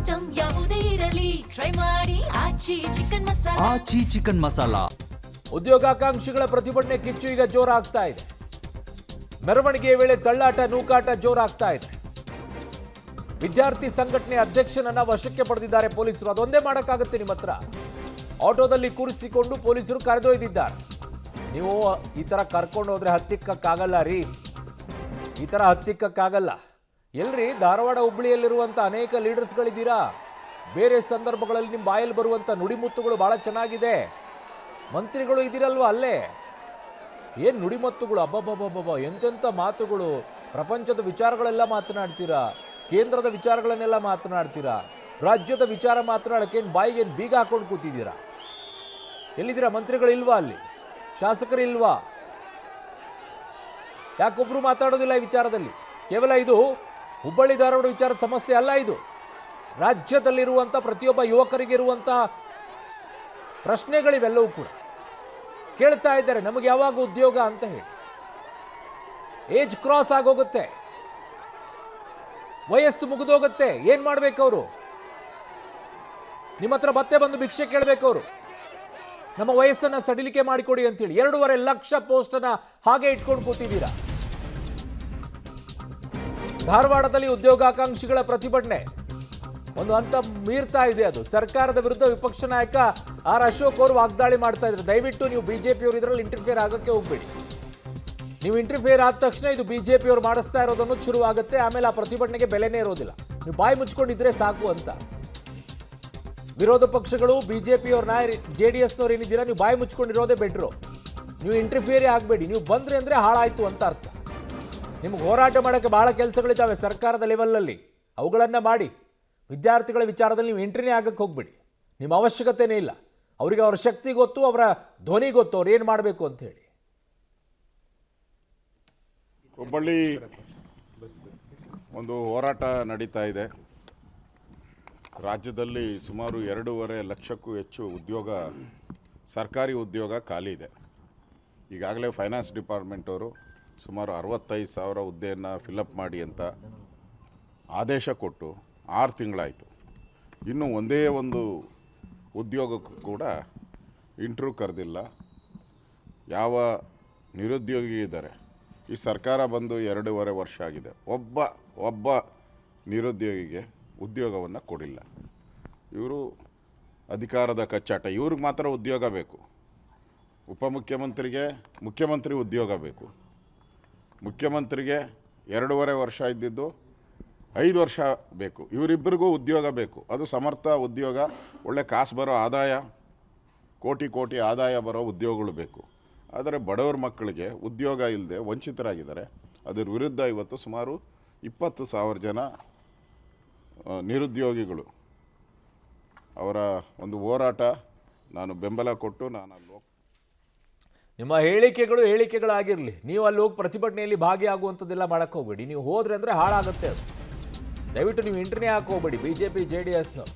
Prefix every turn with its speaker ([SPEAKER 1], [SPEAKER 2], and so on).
[SPEAKER 1] Item ಯಾವುದೇ ಇರಲಿ try ಮಾಡಿ ಆಚಿ ಚಿಕನ್ ಮಸಾಲಾ.
[SPEAKER 2] ಆಚಿ ಚಿಕನ್ ಮಸಾಲಾ.
[SPEAKER 3] ಉದ್ಯೋಗಾಕಾಂಕ್ಷಿಗಳ ಪ್ರತಿಭಟನೆ ಕಿಚ್ಚು ಈಗ ಜೋರಾಗ್ತಾ ಇದೆ. ಮೆರವಣಿಗೆಯ ವೇಳೆ ತಳ್ಳಾಟ ನೂಕಾಟ ಜೋರಾಗ್ತಾ ಇದೆ. ವಿದ್ಯಾರ್ಥಿ ಸಂಘಟನೆ ಅಧ್ಯಕ್ಷನನ್ನ ವಶಕ್ಕೆ ಪಡೆದಿದ್ದಾರೆ ಪೊಲೀಸರು. ಅದೊಂದೇ ಮಾಡಕ್ಕಾಗುತ್ತೆ ನಿಮ್ಮ ಹತ್ರ. ಆಟೋದಲ್ಲಿ ಕೂರಿಸಿಕೊಂಡು ಪೊಲೀಸರು ಕರೆದೊಯ್ದಿದ್ದಾರೆ. ನೀವು ಈ ತರ ಕರ್ಕೊಂಡು ಹೋದ್ರೆ ಹತ್ತಿಕ್ಕಕ್ಕಾಗಲ್ಲ ರೀ, ಈ ತರ ಹತ್ತಿಕ್ಕಕ್ಕಾಗಲ್ಲ. ಎಲ್ರಿ ಧಾರವಾಡ ಹುಬ್ಬಳ್ಳಿಯಲ್ಲಿರುವಂಥ ಅನೇಕ ಲೀಡರ್ಸ್ಗಳಿದ್ದೀರಾ. ಬೇರೆ ಸಂದರ್ಭಗಳಲ್ಲಿ ನಿಮ್ಮ ಬಾಯಲ್ಲಿ ಬರುವಂಥ ನುಡಿಮುತ್ತುಗಳು ಭಾಳ ಚೆನ್ನಾಗಿದೆ. ಮಂತ್ರಿಗಳು ಇದ್ದೀರಲ್ವ ಅಲ್ಲೇ, ಏನು ನುಡಿಮತ್ತುಗಳು, ಅಬ್ಬಬ್ಬಬ್ಬಬ್ಬ ಎಂತೆಂಥ ಮಾತುಗಳು. ಪ್ರಪಂಚದ ವಿಚಾರಗಳೆಲ್ಲ ಮಾತನಾಡ್ತೀರಾ, ಕೇಂದ್ರದ ವಿಚಾರಗಳನ್ನೆಲ್ಲ ಮಾತನಾಡ್ತೀರಾ, ರಾಜ್ಯದ ವಿಚಾರ ಮಾತನಾಡೋಕ್ಕೆ ಏನು ಬಾಯಿಗೆ ಏನು ಬೀಗ ಹಾಕೊಂಡು ಕೂತಿದ್ದೀರಾ? ಎಲ್ಲಿದ್ದೀರಾ? ಮಂತ್ರಿಗಳು ಇಲ್ವಾ ಅಲ್ಲಿ? ಶಾಸಕರು ಇಲ್ವಾ? ಯಾಕೊಬ್ರು ಮಾತಾಡೋದಿಲ್ಲ ಈ ವಿಚಾರದಲ್ಲಿ? ಕೇವಲ ಇದು ಹುಬ್ಬಳ್ಳಿ ಧಾರವಾಡ ವಿಚಾರದ ಸಮಸ್ಯೆ ಅಲ್ಲ, ಇದು ರಾಜ್ಯದಲ್ಲಿರುವಂಥ ಪ್ರತಿಯೊಬ್ಬ ಯುವಕರಿಗೆ ಇರುವಂಥ ಪ್ರಶ್ನೆಗಳಿವೆಲ್ಲವೂ ಕೂಡ ಕೇಳ್ತಾ ಇದ್ದಾರೆ. ನಮಗೆ ಯಾವಾಗ ಉದ್ಯೋಗ ಅಂತ ಹೇಳಿ. ಏಜ್ ಕ್ರಾಸ್ ಆಗೋಗುತ್ತೆ, ವಯಸ್ಸು ಮುಗಿದೋಗುತ್ತೆ. ಏನು ಮಾಡ್ಬೇಕು ಅವರು? ನಿಮ್ಮ ಹತ್ರ ಮತ್ತೆ ಬಂದು ಭಿಕ್ಷೆ ಕೇಳಬೇಕು ಅವರು. ನಮ್ಮ ವಯಸ್ಸನ್ನ ಸಡಿಲಿಕೆ ಮಾಡಿಕೊಡಿ ಅಂತೇಳಿ 2.5 ಲಕ್ಷ ಪೋಸ್ಟನ್ನ ಹಾಗೆ ಇಟ್ಕೊಂಡು ಕೂತಿದ್ದೀರಾ. ಧಾರವಾಡದಲ್ಲಿ ಉದ್ಯೋಗಾಕಾಂಕ್ಷಿಗಳ ಪ್ರತಿಭಟನೆ ಒಂದು ಹಂತ ಮೀರ್ತಾ ಇದೆ. ಅದು ಸರ್ಕಾರದ ವಿರುದ್ಧ ವಿಪಕ್ಷ ನಾಯಕ ಆರ್ ಅಶೋಕ್ ಅವರು ವಾಗ್ದಾಳಿ ಮಾಡ್ತಾ ಇದ್ದಾರೆ. ದಯವಿಟ್ಟು ನೀವು ಬಿಜೆಪಿಯವರು ಇದರಲ್ಲಿ ಇಂಟರ್ಫಿಯರ್ ಆಗೋಕ್ಕೆ ಹೋಗ್ಬೇಡಿ. ನೀವು ಇಂಟರ್ಫಿಯರ್ ಆದ ತಕ್ಷಣ ಇದು ಬಿಜೆಪಿಯವರು ಮಾಡಿಸ್ತಾ ಇರೋದನ್ನು ಶುರುವಾಗುತ್ತೆ. ಆಮೇಲೆ ಆ ಪ್ರತಿಭಟನೆಗೆ ಬೆಲೆನೇ ಇರೋದಿಲ್ಲ. ನೀವು ಬಾಯಿ ಮುಚ್ಕೊಂಡಿದ್ರೆ ಸಾಕು ಅಂತ. ವಿರೋಧ ಪಕ್ಷಗಳು ಬಿಜೆಪಿಯವ್ರ JDSನವ್ರು ಏನಿದ್ದೀರಾ, ನೀವು ಬಾಯಿ ಮುಚ್ಕೊಂಡಿರೋದೇ ಬೆಟ್ರು. ನೀವು ಇಂಟರ್ಫಿಯರೇ ಆಗಬೇಡಿ. ನೀವು ಬಂದ್ರಿ ಅಂದರೆ ಹಾಳಾಯಿತು ಅಂತ ಅರ್ಥ. ನಿಮ್ಗೆ ಹೋರಾಟ ಮಾಡೋಕ್ಕೆ ಭಾಳ ಕೆಲಸಗಳಿದ್ದಾವೆ ಸರ್ಕಾರದ ಲೆವೆಲಲ್ಲಿ, ಅವುಗಳನ್ನು ಮಾಡಿ. ವಿದ್ಯಾರ್ಥಿಗಳ ವಿಚಾರದಲ್ಲಿ ನೀವು ಎಂಟ್ರಿನೇ ಆಗಕ್ಕೆ ಹೋಗ್ಬೇಡಿ. ನಿಮ್ಮ ಅವಶ್ಯಕತೆನೇ ಇಲ್ಲ. ಅವರಿಗೆ ಅವರ ಶಕ್ತಿ ಗೊತ್ತು, ಅವರ ಧ್ವನಿ ಗೊತ್ತು, ಅವ್ರು ಏನು ಮಾಡಬೇಕು ಅಂತ ಹೇಳಿ.
[SPEAKER 4] ಹುಬ್ಬಳ್ಳಿ ಒಂದು ಹೋರಾಟ ನಡೀತಾ ಇದೆ. ರಾಜ್ಯದಲ್ಲಿ ಸುಮಾರು 2.5 ಲಕ್ಷಕ್ಕೂ ಹೆಚ್ಚು ಉದ್ಯೋಗ, ಸರ್ಕಾರಿ ಉದ್ಯೋಗ ಖಾಲಿ ಇದೆ. ಈಗಾಗಲೇ ಫೈನಾನ್ಸ್ ಡಿಪಾರ್ಟ್ಮೆಂಟವರು ಸುಮಾರು 65,000 ಹುದ್ದೆಯನ್ನು ಫಿಲಪ್ ಮಾಡಿ ಅಂತ ಆದೇಶ ಕೊಟ್ಟು 6 ತಿಂಗಳಾಯಿತು. ಇನ್ನೂ ಒಂದೇ ಒಂದು ಉದ್ಯೋಗಕ್ಕೂ ಕೂಡ ಇಂಟ್ರ್ಯೂ ಕರೆದಿಲ್ಲ. ಯಾವ ನಿರುದ್ಯೋಗಿ ಇದ್ದಾರೆ? ಈ ಸರ್ಕಾರ ಬಂದು 2.5 ವರ್ಷ ಆಗಿದೆ. ಒಬ್ಬ ನಿರುದ್ಯೋಗಿಗೆ ಉದ್ಯೋಗವನ್ನು ಕೊಡಿಲ್ಲ. ಇವರು ಅಧಿಕಾರದ ಕಚ್ಚಾಟ. ಇವ್ರಿಗೆ ಮಾತ್ರ ಉದ್ಯೋಗ ಬೇಕು. ಉಪಮುಖ್ಯಮಂತ್ರಿಗೆ ಮುಖ್ಯಮಂತ್ರಿ ಉದ್ಯೋಗ ಬೇಕು. ಮುಖ್ಯಮಂತ್ರಿಗೆ 2.5 ವರ್ಷ ಇದ್ದಿದ್ದು 5 ವರ್ಷ ಬೇಕು. ಇವರಿಬ್ಬರಿಗೂ ಉದ್ಯೋಗ ಬೇಕು. ಅದು ಸಮರ್ಥ ಉದ್ಯೋಗ, ಒಳ್ಳೆ ಕಾಸು ಬರೋ ಆದಾಯ, ಕೋಟಿ ಆದಾಯ ಬರೋ ಉದ್ಯೋಗಗಳು ಬೇಕು. ಆದರೆ ಬಡವರ ಮಕ್ಕಳಿಗೆ ಉದ್ಯೋಗ ಇಲ್ಲದೆ ವಂಚಿತರಾಗಿದ್ದಾರೆ. ಅದರ ವಿರುದ್ಧ ಇವತ್ತು ಸುಮಾರು 20,000 ಜನ ನಿರುದ್ಯೋಗಿಗಳು ಅವರ ಒಂದು ಹೋರಾಟ ನಾನು ಬೆಂಬಲ ಕೊಟ್ಟು
[SPEAKER 3] ನಿಮ್ಮ ಹೇಳಿಕೆಗಳಾಗಿರಲಿ. ನೀವು ಅಲ್ಲಿ ಹೋಗಿ ಪ್ರತಿಭಟನೆಯಲ್ಲಿ ಭಾಗಿಯಾಗುವಂಥದ್ದೆಲ್ಲ ಮಾಡಕ್ಕೆ ಹೋಗಬೇಡಿ. ನೀವು ಹೋದ್ರೆ ಅಂದರೆ ಹಾಳಾಗುತ್ತೆ ಅದು. ದಯವಿಟ್ಟು ನೀವು ಇಂಟರ್ನೇ ಹಾಕೋಬೇಡಿ ಬಿಜೆಪಿ JDSನವ್ರು.